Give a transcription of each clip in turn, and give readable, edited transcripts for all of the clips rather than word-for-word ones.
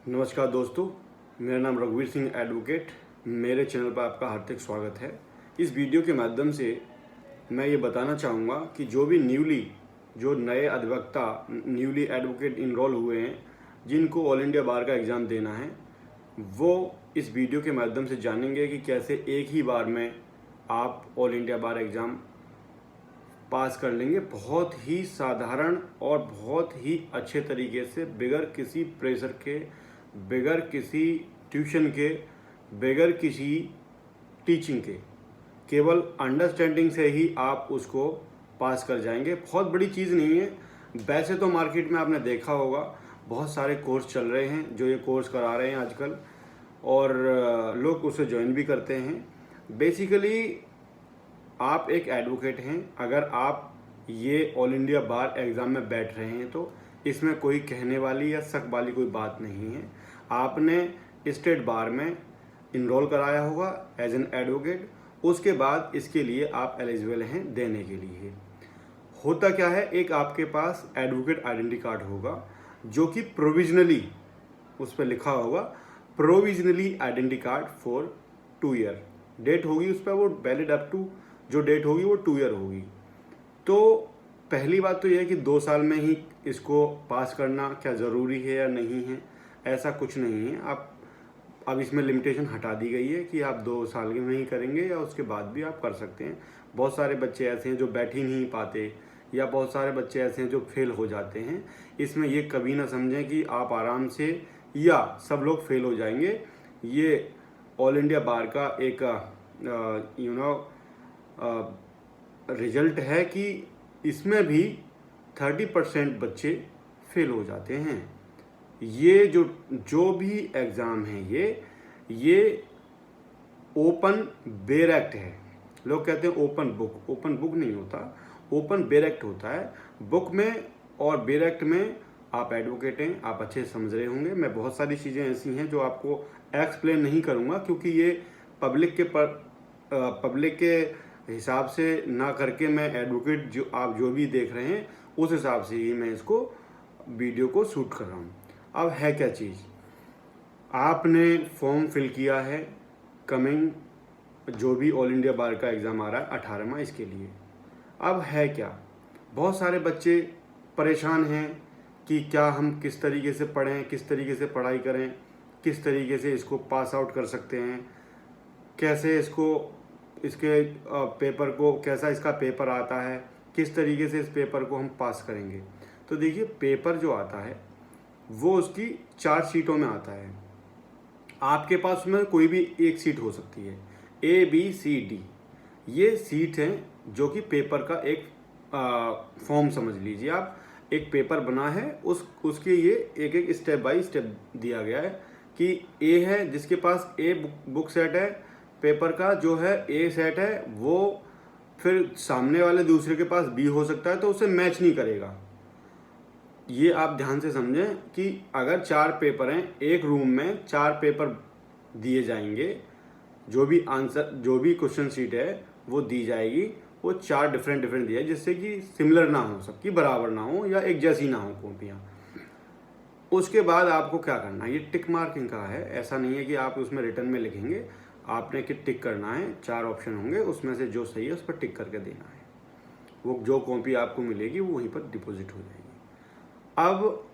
नमस्कार दोस्तों, मेरा नाम रघुवीर सिंह एडवोकेट। मेरे चैनल पर आपका हार्दिक स्वागत है। इस वीडियो के माध्यम से मैं ये बताना चाहूँगा कि जो नए अधिवक्ता न्यूली एडवोकेट इनरोल हुए हैं, जिनको ऑल इंडिया बार का एग्ज़ाम देना है, वो इस वीडियो के माध्यम से जानेंगे कि कैसे एक ही बार में आप ऑल इंडिया बार एग्ज़ाम पास कर लेंगे। बहुत ही साधारण और बहुत ही अच्छे तरीके से, बगैर किसी प्रेशर के, बगैर किसी ट्यूशन के, बगैर किसी टीचिंग के, केवल अंडरस्टैंडिंग से ही आप उसको पास कर जाएंगे। बहुत बड़ी चीज़ नहीं है। वैसे तो मार्केट में आपने देखा होगा बहुत सारे कोर्स चल रहे हैं जो ये कोर्स करा रहे हैं आजकल, और लोग उसे ज्वाइन भी करते हैं। बेसिकली आप एक एडवोकेट हैं, अगर आप ये ऑल इंडिया बार एग्ज़ाम में बैठ रहे हैं तो इसमें कोई कहने वाली या शक वाली कोई बात नहीं है। आपने स्टेट बार में इनरोल कराया होगा एज एन एडवोकेट, उसके बाद इसके लिए आप एलिजिबल हैं देने के लिए। होता क्या है, एक आपके पास एडवोकेट आइडेंटिटी कार्ड होगा जो कि प्रोविजनली उस पर लिखा होगा provisionally identity card for 2 year. Date होगी उस पर, वो वैलिड अप टू जो डेट होगी वो 2 ईयर होगी। तो पहली बात तो यह है कि 2 साल में ही इसको पास करना क्या ज़रूरी है या नहीं है, ऐसा कुछ नहीं है। आप अब इसमें लिमिटेशन हटा दी गई है कि आप 2 साल में ही करेंगे या उसके बाद भी आप कर सकते हैं। बहुत सारे बच्चे ऐसे हैं जो बैठ ही नहीं पाते, या बहुत सारे बच्चे ऐसे हैं जो फेल हो जाते हैं। इसमें ये कभी ना समझें कि आप आराम से या सब लोग फेल हो जाएंगे। ये ऑल इंडिया बार का एक रिजल्ट है कि इसमें भी 30% बच्चे फेल हो जाते हैं। ये जो भी एग्ज़ाम है ये ओपन बेर एक्ट है। लोग कहते हैं ओपन बुक नहीं होता, ओपन बेर एक्ट होता है। बुक में और बेर एक्ट में आप एडवोकेट हैं, आप अच्छे समझ रहे होंगे। मैं बहुत सारी चीज़ें ऐसी हैं जो आपको एक्सप्लेन नहीं करूँगा, क्योंकि ये पब्लिक के हिसाब से ना करके मैं एडवोकेट आप जो भी देख रहे हैं उस हिसाब से ही मैं इसको वीडियो को शूट कर रहा हूँ। अब है क्या चीज़, आपने फॉर्म फिल किया है कमिंग जो भी ऑल इंडिया बार का एग्ज़ाम आ रहा है 18वां, इसके लिए। अब है क्या, बहुत सारे बच्चे परेशान हैं कि क्या हम किस तरीके से पढ़ें, किस तरीके से पढ़ाई करें, किस तरीके से इसको पास आउट कर सकते हैं, कैसे इसके पेपर को, कैसा इसका पेपर आता है, किस तरीके से इस पेपर को हम पास करेंगे। तो देखिए, पेपर जो आता है वो उसकी 4 सीटों में आता है। आपके पास में कोई भी एक सीट हो सकती है, A B C D ये सीट हैं जो कि पेपर का एक फॉर्म समझ लीजिए आप। एक पेपर बना है, उसके ये एक स्टेप बाय स्टेप दिया गया है कि A है जिसके पास A बुक सेट है, पेपर का जो है A सेट है, वो फिर सामने वाले दूसरे के पास B हो सकता है, तो उसे मैच नहीं करेगा। ये आप ध्यान से समझें कि अगर 4 पेपर हैं, एक रूम में 4 पेपर दिए जाएंगे, जो भी क्वेश्चन शीट है वो दी जाएगी, वो 4 डिफरेंट दिया है, जिससे कि सिमिलर ना हो, सबकी बराबर ना हो या एक जैसी ना हो कॉपियाँ। उसके बाद आपको क्या करना है, ये टिक मार्किंग का है। ऐसा नहीं है कि आप उसमें रिटर्न में लिखेंगे, आपने कि टिक करना है। 4 ऑप्शन होंगे, उसमें से जो सही है उस पर टिक करके देना है। वो जो कॉपी आपको मिलेगी वो वहीं पर डिपॉजिट हो जाएगी। अब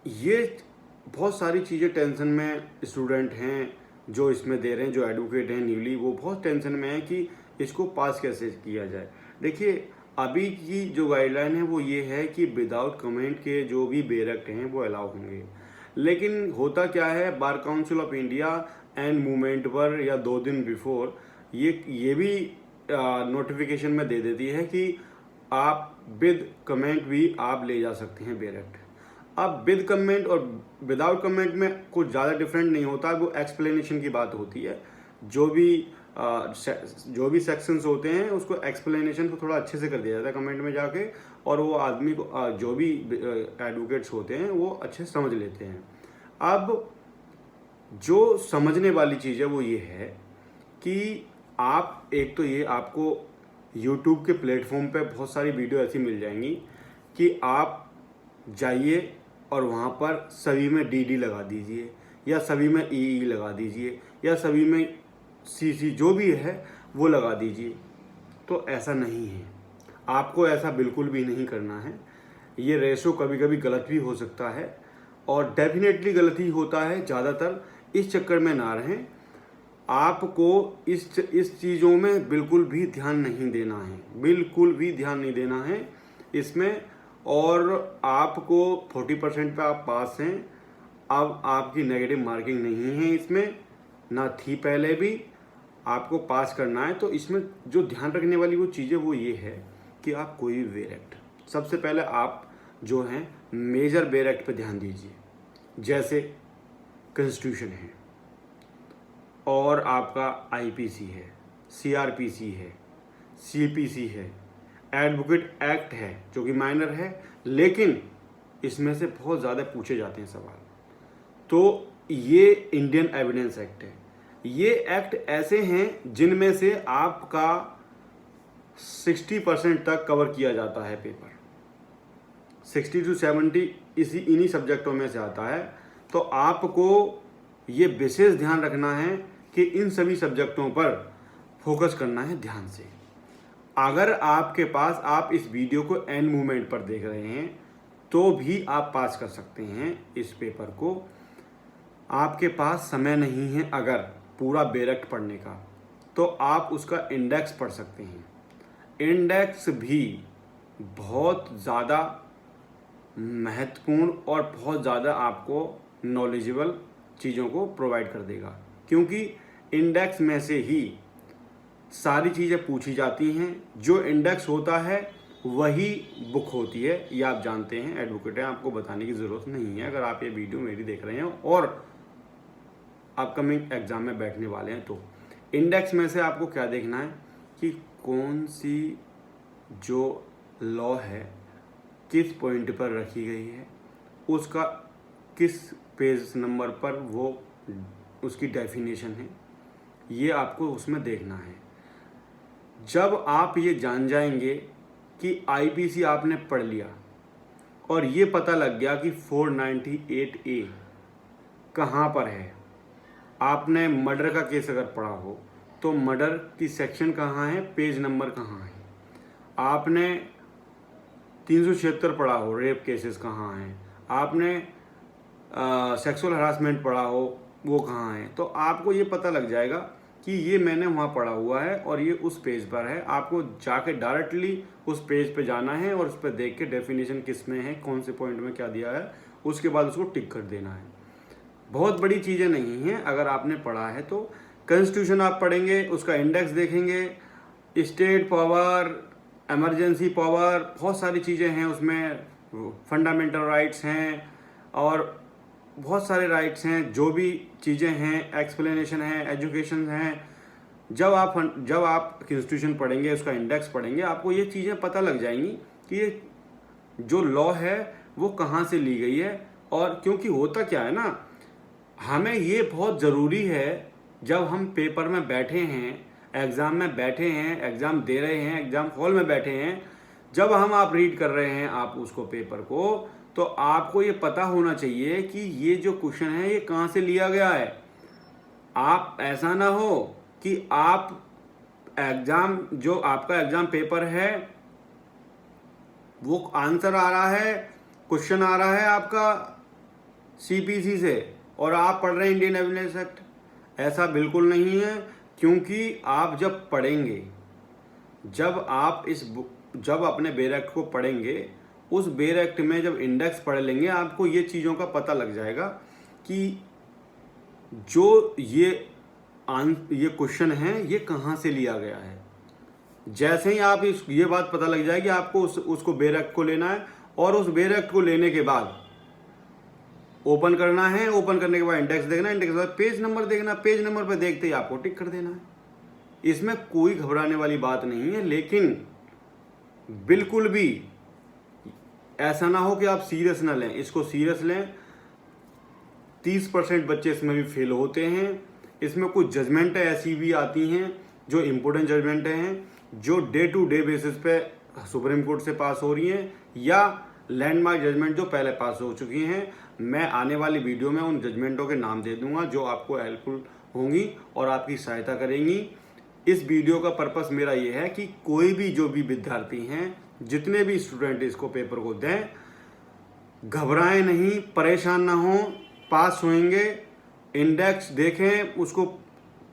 ये बहुत सारी चीज़ें टेंशन में स्टूडेंट हैं जो इसमें दे रहे हैं, जो एडवोकेट हैं न्यूली, वो बहुत टेंशन में है कि इसको पास कैसे किया जाए। देखिए, अभी की जो गाइडलाइन है वो ये है कि विदाउट कमेंट के जो भी बेरक्ट हैं वो अलाउ होंगे। लेकिन होता क्या है, bar council of India and movement पर या 2 दिन बिफोर ये भी नोटिफिकेशन में दे देती है कि आप विद कमेंट भी आप ले जा सकते हैं बेरक्ट। अब विद कमेंट और विदाउट कमेंट में कुछ ज़्यादा डिफरेंट नहीं होता, वो एक्सप्लेनेशन की बात होती है। जो भी सेक्शंस होते हैं उसको एक्सप्लेनेशन को थोड़ा अच्छे से कर दिया जाता है कमेंट में जाके, और वो आदमी को जो भी एडवोकेट्स होते हैं वो अच्छे से समझ लेते हैं। अब जो समझने वाली चीज़ है वो ये है कि आप एक तो ये आपको YouTube के प्लेटफॉर्म पे बहुत सारी वीडियो ऐसी मिल जाएंगी कि आप जाइए और वहाँ पर सभी में डी लगा दीजिए, या सभी में ई लगा दीजिए, या सभी में सी जो भी है वो लगा दीजिए। तो ऐसा नहीं है, आपको ऐसा बिल्कुल भी नहीं करना है। ये रेशो कभी कभी गलत भी हो सकता है, और डेफिनेटली गलत ही होता है ज़्यादातर। इस चक्कर में ना रहें। आपको इस चीज़ों में बिल्कुल भी ध्यान नहीं देना है, बिल्कुल भी ध्यान नहीं देना है इसमें। और आपको 40% पे आप पास हैं। अब आपकी नेगेटिव मार्किंग नहीं है इसमें, ना थी पहले भी। आपको पास करना है तो इसमें जो ध्यान रखने वाली वो चीज़ें वो ये है कि आप कोई भी बेरेक्ट, सबसे पहले आप जो हैं मेजर बेरेक्ट पे ध्यान दीजिए, जैसे कॉन्स्टिट्यूशन है, और आपका आईपीसी है, सीआरपीसी है, सीपीसी है, एडवोकेट एक्ट है जो कि माइनर है, लेकिन इसमें से बहुत ज़्यादा पूछे जाते हैं सवाल। तो ये इंडियन एविडेंस एक्ट है। ये एक्ट ऐसे हैं जिनमें से आपका 60% तक कवर किया जाता है पेपर, 60 to 70 इन्हीं सब्जेक्टों में से आता है। तो आपको ये विशेष ध्यान रखना है कि इन सभी सब्जेक्टों पर फोकस करना है ध्यान से। अगर आपके पास, आप इस वीडियो को एंड मोमेंट पर देख रहे हैं तो भी आप पास कर सकते हैं इस पेपर को। आपके पास समय नहीं है अगर पूरा बेरेक्ट पढ़ने का, तो आप उसका इंडेक्स पढ़ सकते हैं। इंडेक्स भी बहुत ज़्यादा महत्वपूर्ण और बहुत ज़्यादा आपको नॉलेजेबल चीज़ों को प्रोवाइड कर देगा, क्योंकि इंडेक्स में से ही सारी चीज़ें पूछी जाती हैं। जो इंडेक्स होता है वही बुक होती है, ये आप जानते हैं। एडवोकेट हैं, आपको बताने की ज़रूरत नहीं है। अगर आप ये वीडियो मेरी देख रहे हैं और अपकमिंग एग्ज़ाम में बैठने वाले हैं तो इंडेक्स में से आपको क्या देखना है कि कौन सी जो लॉ है किस पॉइंट पर रखी गई है, उसका किस पेज नंबर पर वो उसकी डेफिनेशन है, ये आपको उसमें देखना है। जब आप ये जान जाएंगे कि आईपीसी आपने पढ़ लिया और ये पता लग गया कि 498A कहाँ पर है, आपने मर्डर का केस अगर पढ़ा हो तो मर्डर की सेक्शन कहाँ है, पेज नंबर कहाँ है, आपने 376 पढ़ा हो, रेप केसेस कहाँ हैं, आपने सेक्सुअल हरासमेंट पढ़ा हो वो कहाँ है, तो आपको ये पता लग जाएगा कि ये मैंने वहाँ पढ़ा हुआ है और ये उस पेज पर है। आपको जाके डायरेक्टली उस पेज पे जाना है और उस पर देख के डेफिनेशन किस में है, कौन से पॉइंट में क्या दिया है, उसके बाद उसको टिक कर देना है। बहुत बड़ी चीज़ें नहीं हैं अगर आपने पढ़ा है तो। कॉन्स्टिट्यूशन आप पढ़ेंगे, उसका इंडेक्स देखेंगे, स्टेट पावर, इमरजेंसी पावर, बहुत सारी चीज़ें हैं उसमें, फंडामेंटल राइट्स हैं और बहुत सारे राइट्स हैं, जो भी चीज़ें हैं, एक्सप्लेनेशन है, एजुकेशन है। जब आप कॉन्स्टिट्यूशन पढ़ेंगे, उसका इंडेक्स पढ़ेंगे, आपको ये चीज़ें पता लग जाएंगी कि ये जो लॉ है वो कहाँ से ली गई है। और क्योंकि होता क्या है ना, हमें ये बहुत ज़रूरी है जब हम पेपर में बैठे हैं, एग्ज़ाम में बैठे हैं, एग्ज़ाम दे रहे हैं, एग्ज़ाम हॉल में बैठे हैं, जब आप रीड कर रहे हैं आप उसको पेपर को, तो आपको ये पता होना चाहिए कि ये जो क्वेश्चन है ये कहाँ से लिया गया है। आप ऐसा ना हो कि आप एग्ज़ाम, जो आपका एग्ज़ाम पेपर है वो आंसर आ रहा है, क्वेश्चन आ रहा है आपका सीपीसी से और आप पढ़ रहे हैं इंडियन एविडेंस एक्ट। ऐसा बिल्कुल नहीं है, क्योंकि आप जब पढ़ेंगे, जब अपने बेरेक्ट को पढ़ेंगे, उस बेरेक्ट में जब इंडेक्स पढ़ लेंगे आपको ये चीज़ों का पता लग जाएगा कि जो ये क्वेश्चन है ये कहाँ से लिया गया है। जैसे ही आप ये बात पता लग जाएगी, आपको उसको बेरेक्ट को लेना है और उस बेरेक्ट को लेने के बाद ओपन करना है। ओपन करने के बाद इंडेक्स देखना है, इंडेक्स के बाद पेज नंबर देखना, पेज नंबर पर देखते ही आपको टिक कर देना है। इसमें कोई घबराने वाली बात नहीं है, लेकिन बिल्कुल भी ऐसा ना हो कि आप सीरियस ना लें, इसको सीरियस लें। 30% बच्चे इसमें भी फेल होते हैं। इसमें कुछ जजमेंटें ऐसी भी आती हैं जो इम्पोर्टेंट जजमेंटें हैं, जो डे टू डे बेसिस पे सुप्रीम कोर्ट से पास हो रही हैं या लैंडमार्क जजमेंट जो पहले पास हो चुकी हैं, मैं आने वाली वीडियो में उन जजमेंटों के नाम दे दूंगा जो आपको हेल्पफुल होंगी और आपकी सहायता करेंगी। इस वीडियो का पर्पस मेरा ये है कि कोई भी जो भी विद्यार्थी हैं, जितने भी स्टूडेंट इसको पेपर को दें, घबराएं नहीं, परेशान ना हो, पास होंगे। इंडेक्स देखें, उसको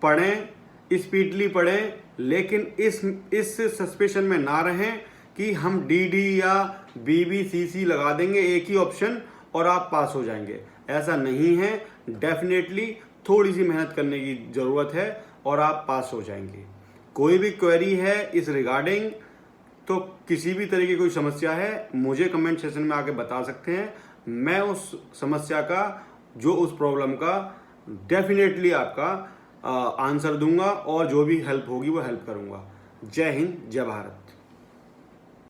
पढ़ें, स्पीडली पढ़ें, लेकिन इस सस्पेशन में ना रहें कि हम डीडी या बीबीसीसी लगा देंगे एक ही ऑप्शन और आप पास हो जाएंगे। ऐसा नहीं है। डेफिनेटली थोड़ी सी मेहनत करने की ज़रूरत है और आप पास हो जाएंगे। कोई भी क्वेरी है इस रिगार्डिंग, तो किसी भी तरह की कोई समस्या है, मुझे कमेंट सेक्शन में आके बता सकते हैं। मैं उस समस्या का, जो उस प्रॉब्लम का डेफिनेटली आपका आंसर दूंगा और जो भी हेल्प होगी वो हेल्प करूंगा। जय हिंद, जय भारत।